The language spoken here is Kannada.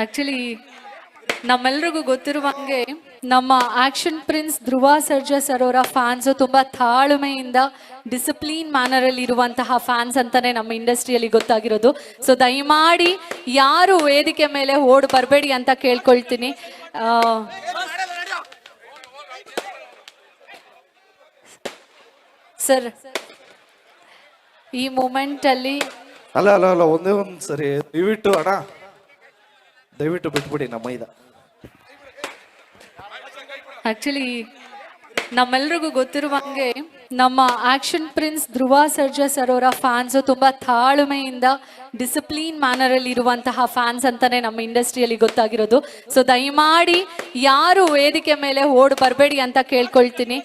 ಆಕ್ಚುಲಿ ನಮ್ಮೆಲ್ರಿಗೂ ಗೊತ್ತಿರುವಂಗೆ ನಮ್ಮ action prince Dhruva Sarja sir ಅವರ ಫ್ಯಾನ್ಸು ತುಂಬಾ ತಾಳ್ಮೆಯಿಂದ ಡಿಸಿಪ್ಲಿನ್ ಮ್ಯಾನರ್ ಅಲ್ಲಿ ಇರುವಂತಹ ಫ್ಯಾನ್ಸ್ ಅಂತಾನೆ ನಮ್ಮ ಇಂಡಸ್ಟ್ರಿಯಲ್ಲಿ ಗೊತ್ತಾಗಿರೋದು. ಸೊ ದಯಮಾಡಿ ಯಾರು ವೇದಿಕೆ ಮೇಲೆ ಓಡ್ ಬರಬೇಡಿ ಅಂತ ಕೇಳ್ಕೊಳ್ತೀನಿ. ಸರ್ ಈ ಮೂಮೆಂಟ್ ಅಲ್ಲಿ ಅಲ್ಲ ಅಲ್ಲ ಅಲ್ಲ ಒಂದೇ ಒಂದು ಸರಿ ದಯವಿಟ್ಟು ಅಣ್ಣ ದಯವಿಟ್ಟು ಬಿಟ್ಬಿಡಿ ನಮ್ಮ ಮೈದ. ಆಕ್ಚುಲಿ ನಮ್ಮೆಲ್ರಿಗೂ ಗೊತ್ತಿರುವಂಗೆ ನಮ್ಮ action prince Dhruva Sarja sir ಅವರ ಫ್ಯಾನ್ಸು ತುಂಬಾ ತಾಳ್ಮೆಯಿಂದ ಡಿಸಿಪ್ಲಿನ್ ಮ್ಯಾನರ್ ಅಲ್ಲಿ ಇರುವಂತಹ ಫ್ಯಾನ್ಸ್ ಅಂತಾನೆ ನಮ್ಮ ಇಂಡಸ್ಟ್ರಿಯಲ್ಲಿ ಗೊತ್ತಾಗಿರೋದು. ಸೊ ದಯಮಾಡಿ ಯಾರು ವೇದಿಕೆ ಮೇಲೆ ಓಡ್ ಬರಬೇಡಿ ಅಂತ ಕೇಳ್ಕೊಳ್ತೀನಿ.